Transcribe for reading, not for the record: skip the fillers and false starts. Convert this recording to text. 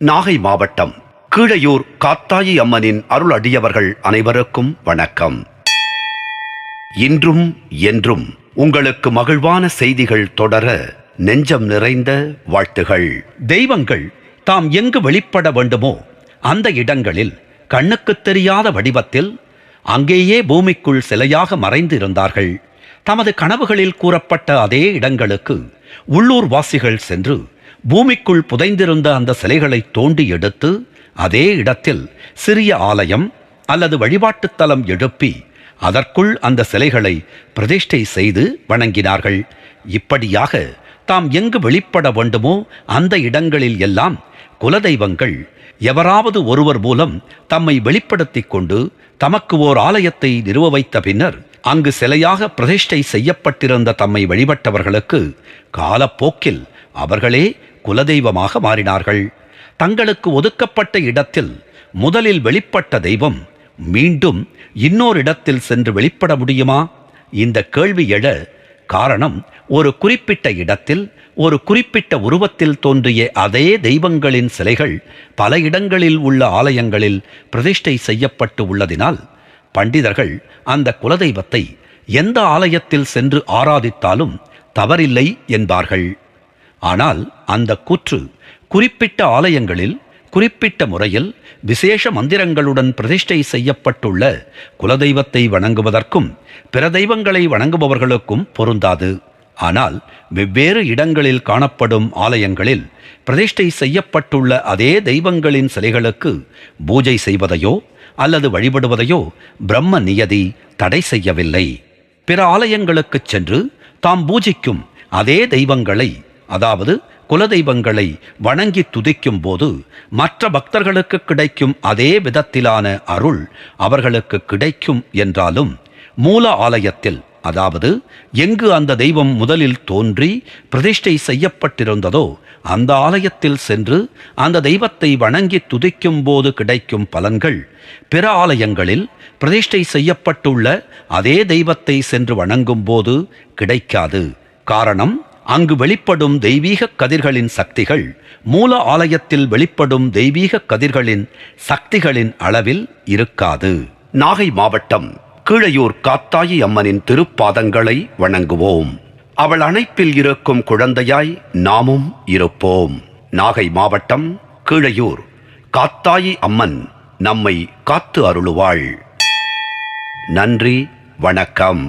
நாகை மாவட்டம் கீழையூர் காத்தாயி அம்மனின் அருள் அடியவர்கள் அனைவருக்கும் வணக்கம். இன்றும் என்றும் உங்களுக்கு மகிழ்வான செய்திகள் தொடர நெஞ்சம் நிறைந்த வாழ்த்துகள். தெய்வங்கள் தாம் எங்கு வெளிப்பட வேண்டுமோ அந்த இடங்களில் கண்ணுக்கு தெரியாத வடிவத்தில் அங்கேயே பூமிக்குள் சிலையாக மறைந்திருந்தார்கள். தமது கனவுகளில் கூறப்பட்ட அதே இடங்களுக்கு உள்ளூர் வாசிகள் சென்று பூமிக்குள் புதைந்திருந்த அந்த சிலைகளை தோண்டி எடுத்து அதே இடத்தில் சிறிய ஆலயம் அல்லது வழிபாட்டுத் தலம் எழுப்பி அதற்குள் அந்த சிலைகளை பிரதிஷ்டை செய்து வணங்கினார்கள். இப்படியாக தாம் எங்கு வெளிப்பட வேண்டுமோ அந்த இடங்களில் எல்லாம் குலதெய்வங்கள் எவராவது ஒருவர் மூலம் தம்மை வெளிப்படுத்திக் கொண்டு தமக்கு ஓர் ஆலயத்தை நிறுவ வைத்த பின்னர் அங்கு சிலையாக பிரதிஷ்டை செய்யப்பட்டிருந்த தம்மை வழிபட்டவர்களுக்கு காலப்போக்கில் அவர்களே குலதெய்வமாக மாறினார்கள். தங்களுக்கு ஒதுக்கப்பட்ட இடத்தில் முதலில் வெளிப்பட்ட தெய்வம் மீண்டும் இன்னொரு இடத்தில் சென்று வெளிப்பட முடியுமா? இந்த கேள்வி எழ காரணம், ஒரு குறிப்பிட்ட இடத்தில் ஒரு குறிப்பிட்ட உருவத்தில் தோன்றிய அதே தெய்வங்களின் சிலைகள் பல இடங்களில் உள்ள ஆலயங்களில் பிரதிஷ்டை செய்யப்பட்டு உள்ளதினால் பண்டிதர்கள் அந்த குலதெய்வத்தை எந்த ஆலயத்தில் சென்று ஆராதித்தாலும் தவறில்லை என்பார்கள். ஆனால் அந்த கூற்று குறிப்பிட்ட ஆலயங்களில் குறிப்பிட்ட முறையில் விசேஷ மந்திரங்களுடன் பிரதிஷ்டை செய்யப்பட்டுள்ள குலதெய்வத்தை வணங்குவதற்கும் பிற தெய்வங்களை வணங்குபவர்களுக்கும் பொருந்தாது. ஆனால் வெவ்வேறு இடங்களில் காணப்படும் ஆலயங்களில் பிரதிஷ்டை செய்யப்பட்டுள்ள அதே தெய்வங்களின் சிலைகளுக்கு பூஜை செய்வதையோ அல்லது வழிபடுவதையோ பிரம்ம நியதி தடை செய்யவில்லை. பிற ஆலயங்களுக்கு சென்று தாம் பூஜிக்கும் அதே தெய்வங்களை, அதாவது குலதெய்வங்களை வணங்கி துதிக்கும் போது மற்ற பக்தர்களுக்கு கிடைக்கும் அதே விதத்திலான அருள் அவர்களுக்கு கிடைக்கும் என்றாலும் மூல ஆலயத்தில், அதாவது எங்கு அந்த தெய்வம் முதலில் தோன்றி பிரதிஷ்டை செய்யப்பட்டிருந்ததோ அந்த ஆலயத்தில் சென்று அந்த தெய்வத்தை வணங்கி துதிக்கும் போது கிடைக்கும் பலன்கள் பிற ஆலயங்களில் பிரதிஷ்டை செய்யப்பட்டுள்ள அதே தெய்வத்தை சென்று வணங்கும் போது கிடைக்காது. காரணம், அங்கு வெளிப்படும் தெய்வீக கதிர்களின் சக்திகள் மூல ஆலயத்தில் வெளிப்படும் தெய்வீக கதிர்களின் சக்திகளின் அளவில் இருக்காது. நாகை மாவட்டம் கீழையூர் காத்தாயி அம்மனின் திருப்பாதங்களை வணங்குவோம். அவள் அணைப்பில் இருக்கும் குழந்தையாய் நாமும் இருப்போம். நாகை மாவட்டம் கீழையூர் காத்தாயி அம்மன் நம்மை காத்து அருளுவாள். நன்றி, வணக்கம்.